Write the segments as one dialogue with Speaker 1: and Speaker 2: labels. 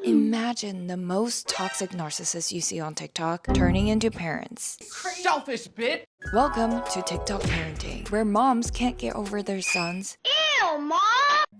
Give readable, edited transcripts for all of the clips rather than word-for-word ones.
Speaker 1: Imagine the most toxic narcissists you see on TikTok turning into parents.
Speaker 2: Selfish bitch!
Speaker 1: Welcome to TikTok parenting, where moms can't get over their sons.
Speaker 3: Ew, Mom!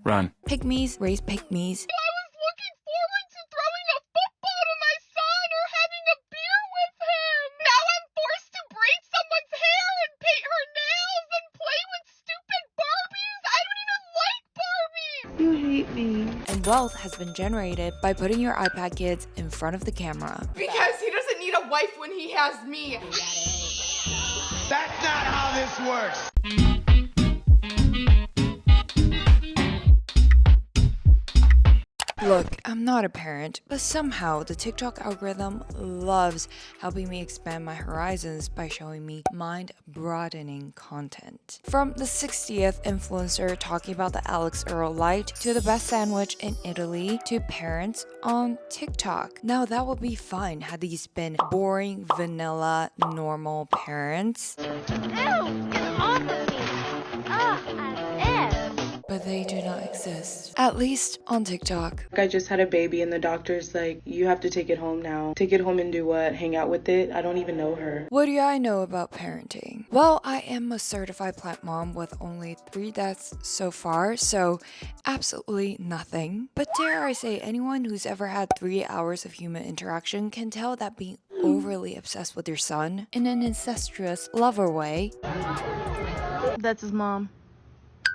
Speaker 4: Run.
Speaker 1: Pygmies raise pygmies.
Speaker 3: I was looking forward to throwing a football to my son or having a beer with him. Now I'm forced to braid someone's hair and paint her nails and play with stupid Barbies. I don't even like Barbies.
Speaker 5: You hate me.
Speaker 1: And wealth has been generated by putting your iPad kids in front of the camera.
Speaker 2: Because he doesn't need a wife when he has me.
Speaker 6: That's not how this works.
Speaker 1: Look, I'm not a parent, but somehow the TikTok algorithm loves helping me expand my horizons by showing me mind-broadening content. From the 60th influencer talking about the Alex Earl Light, to the best sandwich in Italy, to parents on TikTok. Now that would be fine had these been boring, vanilla, normal parents.
Speaker 3: Ew, get off of me. Ugh,
Speaker 1: But they do not exist. At least on TikTok.
Speaker 5: I just had a baby and the doctor's like, you have to take it home now. Take it home and do what? Hang out with it? I don't even know her.
Speaker 1: What do I know about parenting? Well, I am a certified plant mom with only 3 deaths so far, so absolutely nothing. But dare I say, anyone who's ever had 3 hours of human interaction can tell that being overly obsessed with your son in an incestuous lover way,
Speaker 5: That's his mom.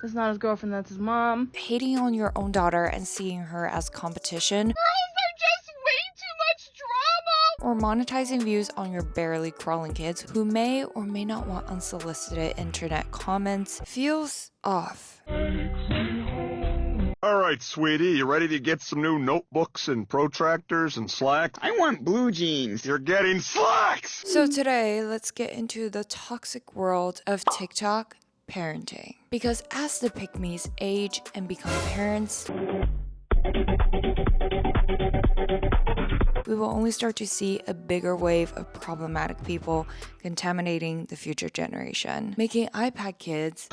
Speaker 5: That's not his girlfriend, that's his mom.
Speaker 1: hating on your own daughter and seeing her as competition,
Speaker 3: Girls are just way too much drama.
Speaker 1: or monetizing views on your barely crawling kids who may or may not want unsolicited internet comments feels off.
Speaker 7: All right, sweetie, you ready to get some new notebooks and protractors and slacks?
Speaker 6: I want blue jeans.
Speaker 7: You're getting slacks!
Speaker 1: So today, let's get into the toxic world of TikTok parenting. Because as the pygmies age and become parents, we will only start to see a bigger wave of problematic people contaminating the future generation, making iPad kids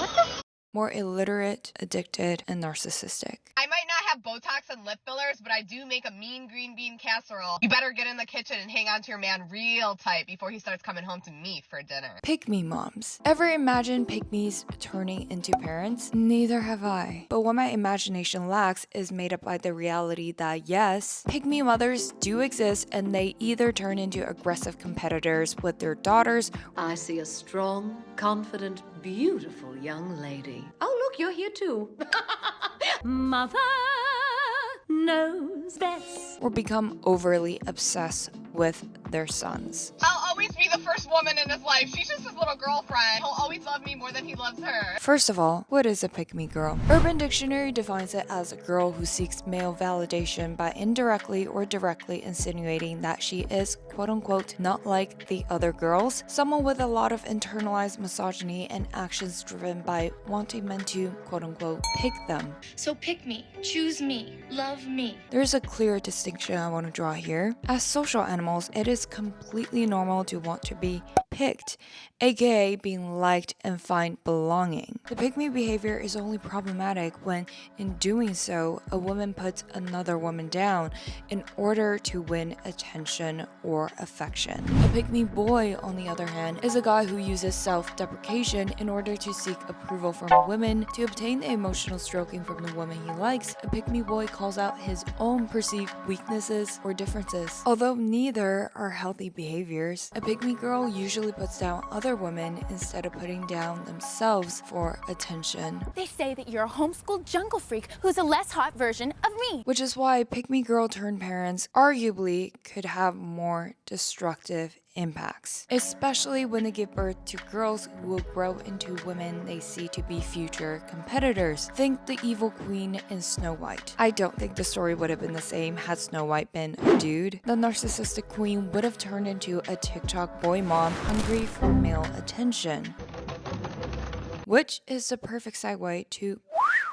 Speaker 1: more illiterate, addicted, and narcissistic.
Speaker 8: I might not have Botox and lip fillers, but I do make a mean green bean casserole. You better get in the kitchen and hang on to your man real tight before he starts coming home to me for dinner.
Speaker 1: Pygmy moms. Ever imagine pygmies turning into parents? Neither have I. But what my imagination lacks is made up by the reality that yes, pygmy mothers do exist and they either turn into aggressive competitors with their daughters,
Speaker 9: I see a strong, confident, beautiful young lady. Oh, look, you're here too. Mother knows best.
Speaker 1: or become overly obsessed with their sons.
Speaker 8: I'll always be the first woman in his life. She's just his little girlfriend. He'll always love me more than he loves her.
Speaker 1: First of all, what is a pygmy girl? Urban Dictionary defines it as a girl who seeks male validation by indirectly or directly insinuating that she is, quote-unquote, not like the other girls, someone with a lot of internalized misogyny and actions driven by wanting men to, quote-unquote, pick them.
Speaker 10: So pick me, choose me, love me.
Speaker 1: There's a clear distinction I want to draw here. As social animals, it is completely normal to want to be picked, aka being liked and find belonging. The pygmy behavior is only problematic when, in doing so, a woman puts another woman down in order to win attention or affection. A pygmy boy, on the other hand, is a guy who uses self-deprecation in order to seek approval from women to obtain the emotional stroking from the woman he likes. A pygmy boy calls out his own perceived weaknesses or differences. Although neither are healthy behaviors, a pygmy girl usually puts down other women instead of putting down themselves for attention.
Speaker 10: They say that you're a homeschooled jungle freak who's a less hot version of me.
Speaker 1: Which is why pygmy girl turned parents arguably could have more destructive impacts, especially when they give birth to girls who will grow into women they see to be future competitors. Think the evil queen in Snow White. I don't think the story would have been the same had Snow White been a dude. The narcissistic queen would have turned into a TikTok boy mom hungry for male attention. Which is the perfect segue to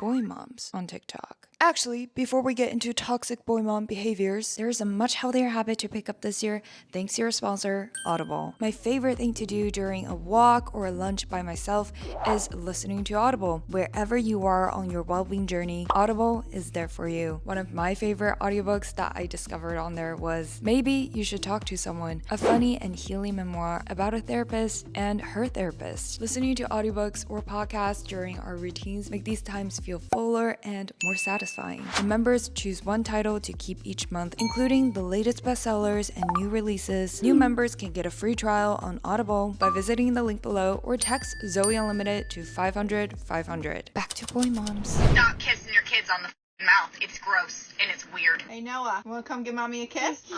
Speaker 1: boy moms on TikTok. Actually, before we get into toxic boy mom behaviors, there's a much healthier habit to pick up this year thanks to your sponsor, Audible. My favorite thing to do during a walk or a lunch by myself is listening to Audible. Wherever you are on your well-being journey, Audible is there for you. One of my favorite audiobooks that I discovered on there was Maybe You Should Talk to Someone, a funny and healing memoir about a therapist and her therapist. Listening to audiobooks or podcasts during our routines make these times feel fuller and more satisfying. The members choose one title to keep each month, including the latest bestsellers and new releases. New members can get a free trial on Audible by visiting the link below or text zoeunlimited to 500-500. Back to boy moms.
Speaker 4: Stop kissing your kids on the mouth. It's gross and it's weird.
Speaker 2: Hey, Noah, wanna come give mommy a kiss?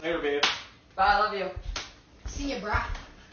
Speaker 6: Later, babe.
Speaker 2: Bye, I love you.
Speaker 3: See ya, brah.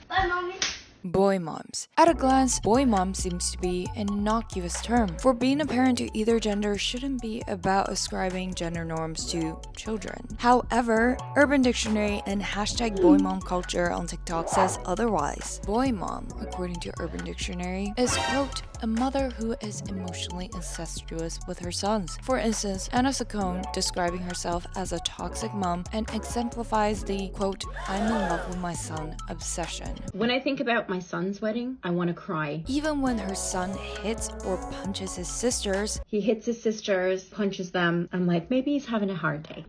Speaker 3: Bye, mommy.
Speaker 1: Boy moms. At a glance, boy mom seems to be an innocuous term, for being a parent to either gender shouldn't be about ascribing gender norms to children. However, Urban Dictionary and hashtag boy mom culture on TikTok says otherwise. Boy mom, according to Urban Dictionary, is, quote, a mother who is emotionally incestuous with her sons. For instance, Anna Saccone describing herself as a toxic mom and exemplifies the, quote, I'm in love with my son obsession.
Speaker 11: When I think about my son's wedding, I want to cry.
Speaker 1: Even when her son hits or punches his sisters,
Speaker 11: He hits his sisters, punches them. I'm like, maybe he's having a hard day.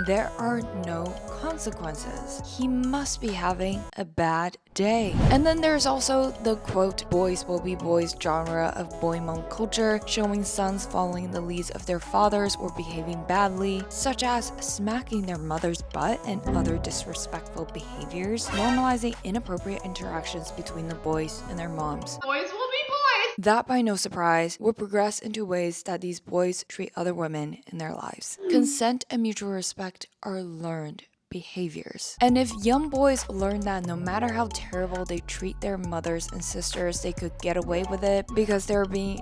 Speaker 1: there are no consequences. He must be having a bad day. And then there's also the, quote, boys will be boys genre of boy mom culture, showing sons following the leads of their fathers or behaving badly, such as smacking their mother's butt and other disrespectful behaviors, normalizing inappropriate interactions between the boys and their moms.
Speaker 2: Boys will be boys.
Speaker 1: That, by no surprise, will progress into ways that these boys treat other women in their lives. Consent and mutual respect are learned behaviors. And if young boys learn that no matter how terrible they treat their mothers and sisters, they could get away with it because they're being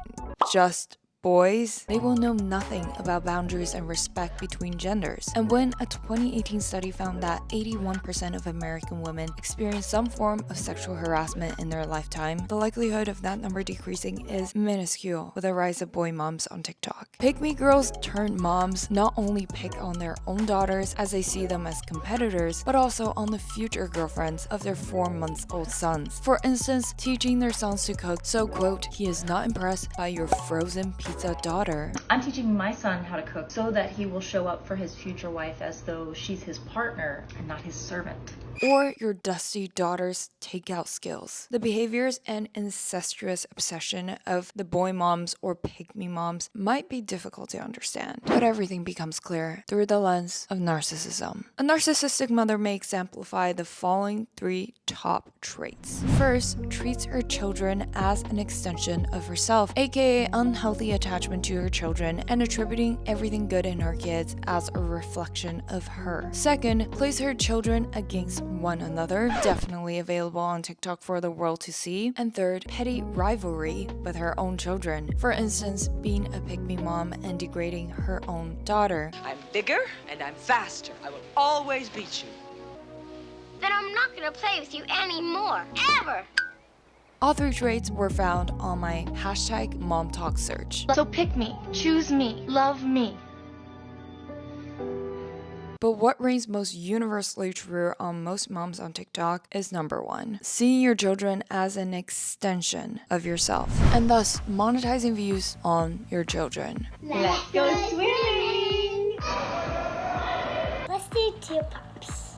Speaker 1: just boys, they will know nothing about boundaries and respect between genders. And when a 2018 study found that 81% of American women experience some form of sexual harassment in their lifetime, the likelihood of that number decreasing is minuscule with the rise of boy moms on TikTok. Pick-me girls turned moms not only pick on their own daughters as they see them as competitors, but also on the future girlfriends of their 4-month-old sons. For instance, teaching their sons to cook, so, quote, he is not impressed by your frozen pizza daughter.
Speaker 12: I'm teaching my son how to cook so that he will show up for his future wife as though she's his partner and not his servant.
Speaker 1: Or your dusty daughter's takeout skills. The behaviors and incestuous obsession of the boy moms or pick-me moms might be difficult to understand, but everything becomes clear through the lens of narcissism. A narcissistic mother may exemplify the following 3 top traits. First, treats her children as an extension of herself, aka unhealthy attachment to her children and attributing everything good in her kids as a reflection of her. Second, plays her children against one another, definitely available on TikTok for the world to see. And third, petty rivalry with her own children. For instance, being a pick-me mom and degrading her own daughter.
Speaker 13: I'm bigger and I'm faster. I will always beat you.
Speaker 3: Then I'm not gonna play with you anymore, ever.
Speaker 1: All 3 traits were found on my hashtag mom talk search.
Speaker 3: So pick me, choose me, love me.
Speaker 1: But what reigns most universally true on most moms on TikTok is number 1, seeing your children as an extension of yourself, and thus monetizing views on your children.
Speaker 3: Let's go swimming. Let's do 2 pops.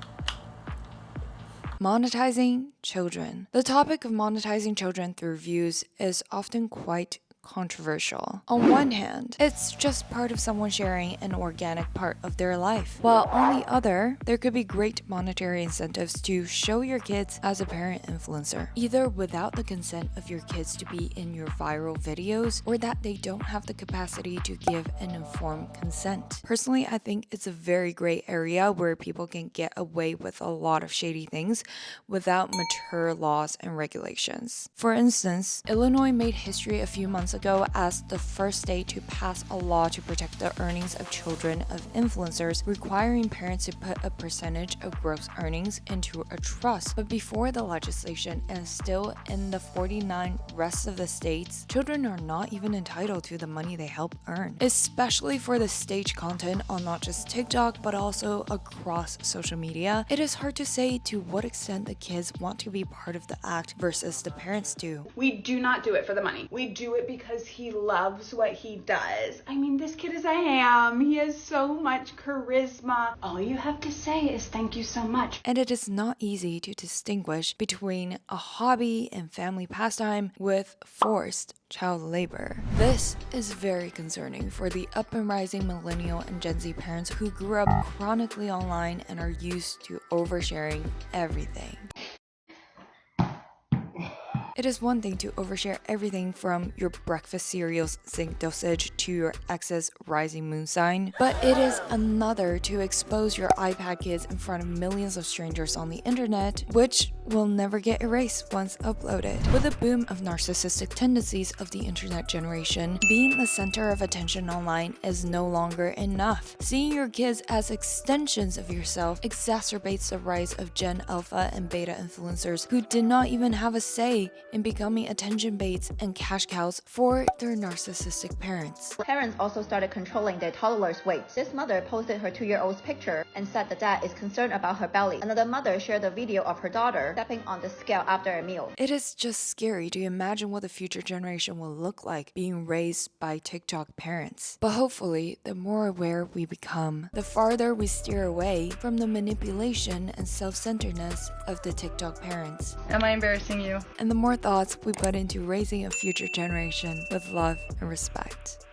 Speaker 1: Monetizing children. The topic of monetizing children through views is often quite controversial. On one hand, it's just part of someone sharing an organic part of their life, while on the other, there could be great monetary incentives to show your kids as a parent influencer, either without the consent of your kids to be in your viral videos or that they don't have the capacity to give an informed consent. Personally, I think it's a very gray area where people can get away with a lot of shady things without mature laws and regulations. For instance, Illinois made history a few months ago as the first state to pass a law to protect the earnings of children of influencers, requiring parents to put a percentage of gross earnings into a trust. But before the legislation, and still in the 49 rest of the states, children are not even entitled to the money they help earn, especially for the staged content on not just TikTok but also across social media. It is hard to say to what extent the kids want to be part of the act versus the parents do.
Speaker 14: We do not do it for the money. We do it because he loves what he does. I mean, this kid is a ham. He has so much charisma. All you have to say is thank you so much.
Speaker 1: And it is not easy to distinguish between a hobby and family pastime with forced child labor. This is very concerning for the up and rising millennial and Gen Z parents who grew up chronically online and are used to oversharing everything. It is one thing to overshare everything from your breakfast cereal's zinc dosage to your ex's rising moon sign, but it is another to expose your iPad kids in front of millions of strangers on the internet, which will never get erased once uploaded. With the boom of narcissistic tendencies of the internet generation, being the center of attention online is no longer enough. Seeing your kids as extensions of yourself exacerbates the rise of Gen Alpha and Beta influencers who did not even have a say in becoming attention baits and cash cows for their narcissistic parents.
Speaker 15: Parents also started controlling their toddler's weight. This mother posted her 2-year-old's picture and said the dad is concerned about her belly. Another mother shared a video of her daughter stepping on the scale after a meal.
Speaker 1: It is just scary to imagine what the future generation will look like being raised by TikTok parents. But hopefully, the more aware we become, the farther we steer away from the manipulation and self-centeredness of the TikTok parents.
Speaker 16: Am I embarrassing you?
Speaker 1: And the more thoughts we put into raising a future generation with love and respect.